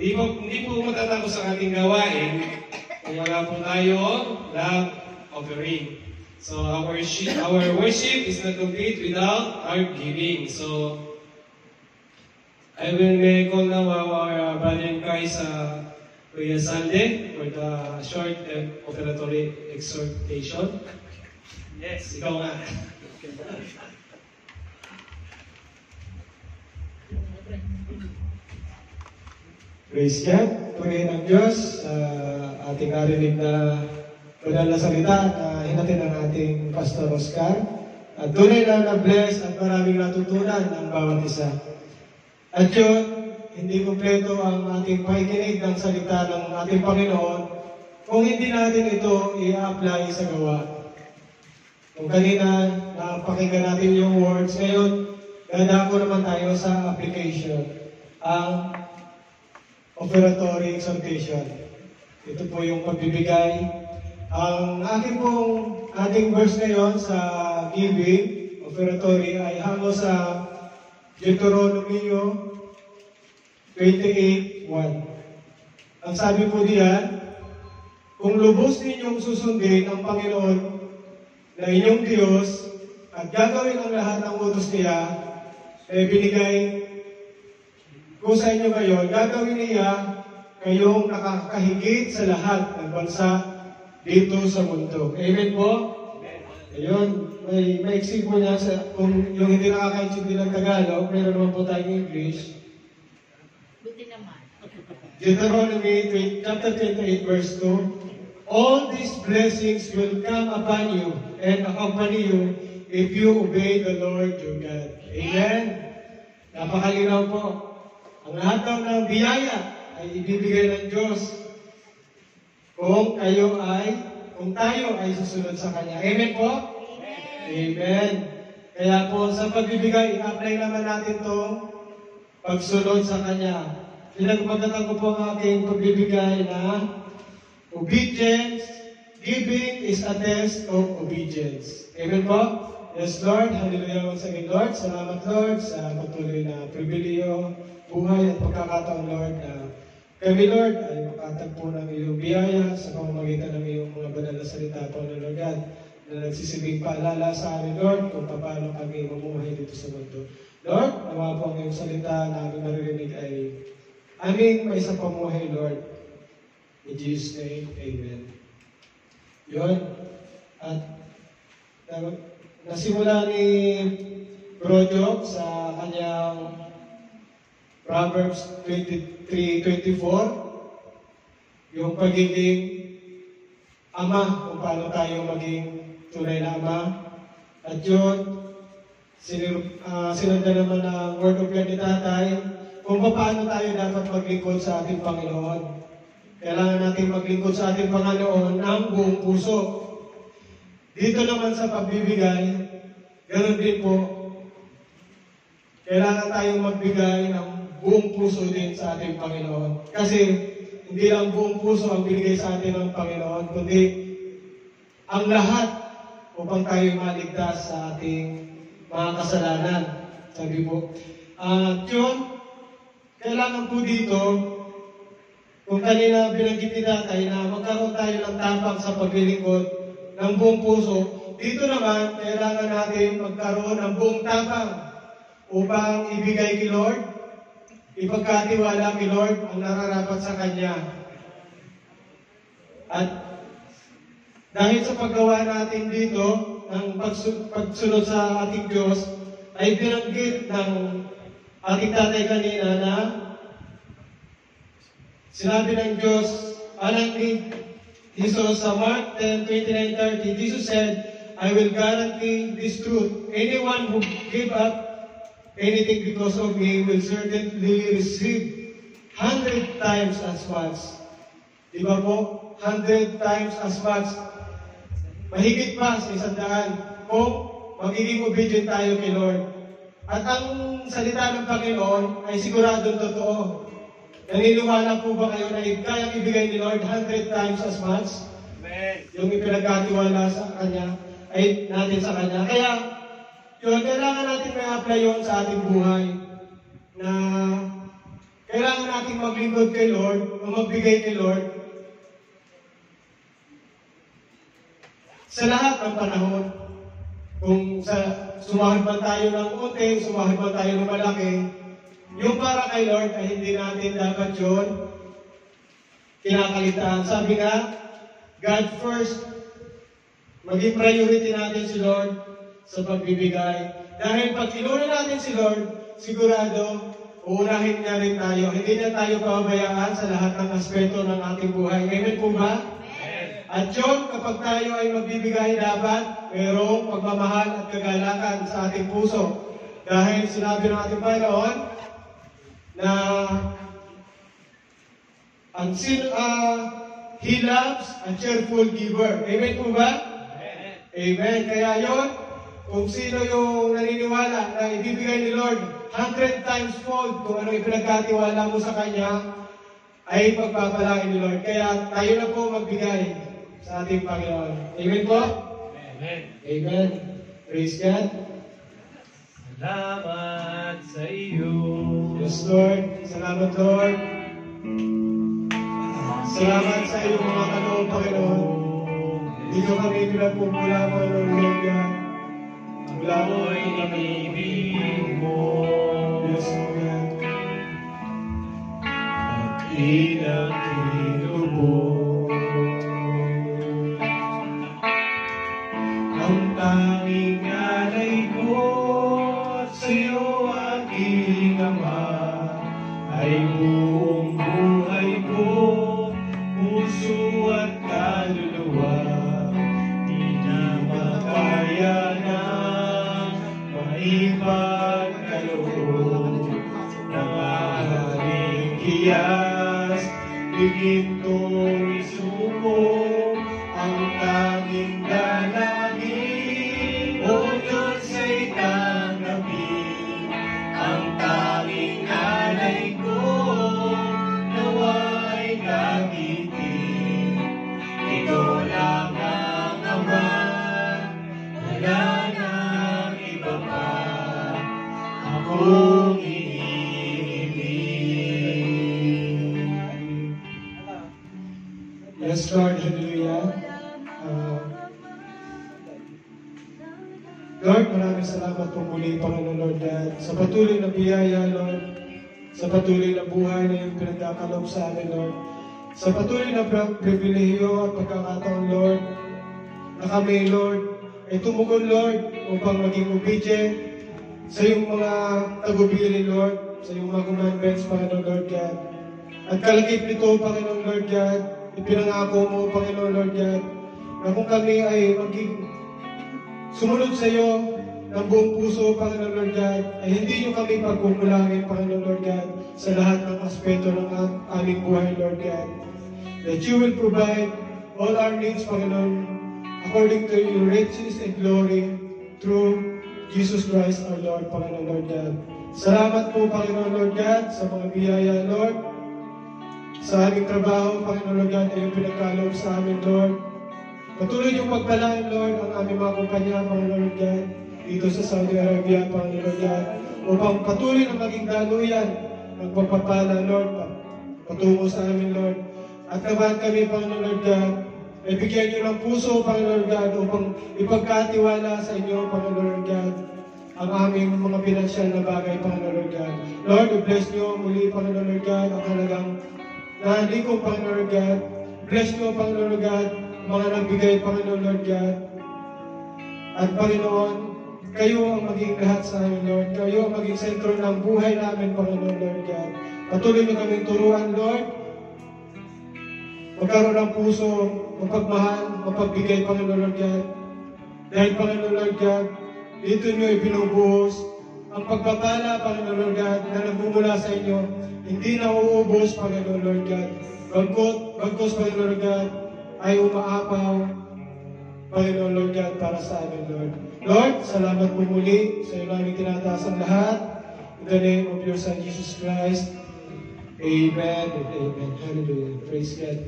Hindi po matatapos ang ating gawain kung wala po tayo love offering. So our worship is not complete without our giving. So I will call now our brother in Christ, Kuya Sande, for the short offertory exhortation. Yes, ikaw nga. Praise God, purihin ang Diyos, ating narinig na banal na salita na hinatid ng ating Pastor Oscar. At tunay na na-bless at maraming natutunan ang bawat isa. At yun, hindi kumpleto ang ating pakikinig ng salita ng ating Panginoon kung hindi natin ito i-apply sa gawa. Kung kanina napakinggan natin yung words, ngayon, dadako naman tayo sa application. Ang offertory exhortation. Ito po yung pagbibigay. Ang ating verse ngayon sa giving, offertory, ay hango sa Deuteronomy 28:1. Ang sabi po diyan, kung lubos ninyong susundin ang Panginoon na inyong Diyos at gagawin ang lahat ng utos niya na binigay kung sa inyo ngayon, gagawin niya kayong nakakahigit sa lahat ng bansa dito sa mundo. Amen po? Ayun, may maiksi po niya kung yung hindi nakakaintindi ng Tagalog, meron naman po tayong English. Buti naman. Deuteronomy chapter 28 verse 2. All these blessings will come upon you and accompany you if you obey the Lord your God. Amen? Napakalinaw po. Ang lahat daw ng biyaya ay ibibigay ng Diyos kung tayo ay susunod sa Kanya. Amen po? Amen. Amen. Kaya po sa pagbibigay, i-apply naman natin itong pagsunod sa Kanya. Pinagpagdatan ko po ang aking pagbibigay na obedience, giving is a test of obedience. Amen po? Yes, Lord. Hallelujah once again, Lord. Salamat, Lord, sa patuloy na pribiliyo, buhay at pagkakataon, Lord, na kami, Lord, ay makatagpo ng iyong biyaya sa pamamagitan ng iyong mga banal na salita, Panginoon God, na nagsisilbing paalala sa amin, Lord, kung paano kami mamuhay dito sa mundo. Lord, nawa po ang iyong salita na aming maririnig ay aming may sa pamuhay, Lord. In Jesus' name, Amen. Yun. At nasimula ni Bro Job sa kanyang Proverbs 23:24, yung pagiging ama, kung paano tayo maging tunay na ama. At yun, sinundan naman ang word of God ni Tatay, kung paano tayo dapat maglingkod sa ating Panginoon. Kailangan natin maglingkod sa ating Panginoon ng buong puso. Dito naman sa pagbibigay, ganoon din po, kailangan tayong magbigay ng buong puso din sa ating Panginoon. Kasi hindi lang buong puso ang binigay sa atin ng Panginoon, kundi ang lahat upang tayo maligtas sa ating mga kasalanan. Sabi po. Yun, kailangan po dito, kung kanina binanggit ni Tatay na magkaroon tayo ng tapang sa paglilingkod ng buong puso, dito naman, kailangan natin magkaroon ng buong tapang upang ibigay kay Lord, ipagkatiwala kay Lord ang nararapat sa Kanya. At dahil sa paggawa natin dito, ng pagsunod sa ating Diyos, ay binanggit ng ating Tatay kanina na sinabi ng Diyos, alam ni Jesus sa Mark 10:29-30, Jesus said, I will guarantee this truth. Anyone who give up anything because of me will certainly receive 100 times as much. Di ba po? 100 times as much. Mahigit pa sa 100 kung magiging obedient tayo kay Lord. At ang salita ng Panginoon ay siguradong totoo. Naniniwala po ba kayo na kayang ibigay ni Lord 100 times as much? Amen. Yung ipinagkatiwala sa Kanya, ay natin sa Kanya. Kaya, yun, kailangan natin may apply yun sa ating buhay. Na, kaya kailangan nating maglingkod kay Lord o magbigay kay Lord sa lahat ng panahon. Kung sumahod man tayo ng unti, sumahod man tayo ng malaki, yung para kay Lord ay hindi natin dapat yun kinakalitaan. Sabi nga, God first, maging priority natin si Lord sa pagbibigay. Dahil pag inuna natin si Lord, sigurado, uunahin niya rin tayo. Hindi niya tayo pababayaan sa lahat ng aspeto ng ating buhay. Amen po ba? At yun, kapag tayo ay magbibigay, dapat mayroong pagmamahal at kagalakan sa ating puso. Dahil sinabi ng ating Panginoon na He loves a cheerful giver. Amen po ba? Amen. Kaya yun, kung sino yung naniniwala na ibibigay ni Lord 100 times fold kung ano ipinagkatiwala mo sa Kanya, ay pagpapalain ni Lord. Kaya tayo na po magbigay sa ating Panginoon. Amen po? Amen. Amen. Praise God. Salamat sa iyo. Yes, Lord. Salamat, Lord. Salamat sa iyong mga kaloob, Panginoon. Dito kami pinagpupula, Panginoon, Lord God. Mula mo ay inibig mo. Yes, Lord. At inakilubog ang tanging alay ko sa iyo, aking Ama, ay buong buhay ko, puso at kaluluwa, di na makaya na maipagkaloob ng aking hiyas. Bigintong isuko ang tanging dalangin, o Diyos ay tanggapin ang tanging alay ko, nawa'y gamitin. Ito lang ang Ama, wala nang iba pa akong iniibig. Yes, Lord, hallelujah. Lord, maraming salamat po muli, Panginoon Lord God, sa patuloy na biyaya, Lord, sa patuloy na buhay na iyong pinagkakalob sa amin, Lord, sa patuloy na pribilehiyo at pagkakataon, Lord, na kami, Lord, ay tumugon, Lord, upang maging obedient sa iyong mga tagubilin, Lord, sa iyong mga commandments, Panginoon Lord God. At kalakip nito, Panginoon Lord God, ipinangako mo, Panginoon Lord God, na kung kami ay maging sumunod sa iyo ng buong puso, Panginoon Lord God, ay hindi niyo kami pagkukulangin, Panginoon Lord God, sa lahat ng aspeto ng aming buhay, Lord God. That you will provide all our needs, Panginoon, according to your riches and glory through Jesus Christ our Lord, Panginoon Lord God. Salamat po, Panginoon Lord God, sa mga biyaya, Lord, sa aming trabaho, Panginoon Lord God, ay yung pinagkaloob sa amin, Lord. Patuloy yung pagpalain, Lord, ang aming mga kumpanya, Panginoon Lord God, dito sa Saudi Arabia, Panginoon Lord God, upang patuloy na maging daluyan ng pagpapala, Lord, patungo sa amin, Lord. At naman kami, Panginoon Lord God, ay bigyan niyo ng puso, Panginoon Lord God, upang ipagkatiwala sa inyo, Panginoon Lord God, ang aming mga pinansyal na bagay, Panginoon Lord God. Lord, i-bless niyo muli, Panginoon Lord God, ang halagang nahalikong, Panginoon Lord God. Bless niyo, Panginoon Lord God, mga nagbigay, Panginoon Lord God. At Panginoon, kayo ang maging lahat sa amin, Lord. Kayo ang maging sentro ng buhay namin, Panginoon Lord God. Patuloy niyo kaming turuan, Lord. Magkaroon ng puso, mapagmahal, mapagbigay, Panginoon Lord God. Dahil, Panginoon Lord God, dito niyo ibinubuhos ang pagpapala, Panginoon Lord God, na nagmumula sa inyo. Hindi na uubos, Panginoon Lord God. Bagkos, Panginoon Lord God, ay umaapaw, Panginoon Lord God, para sa amin, Lord. Lord, salamat po muli sa iyo namin tinataas ang lahat. In the name of your Son, Jesus Christ. Amen and amen. Hallelujah. Praise God.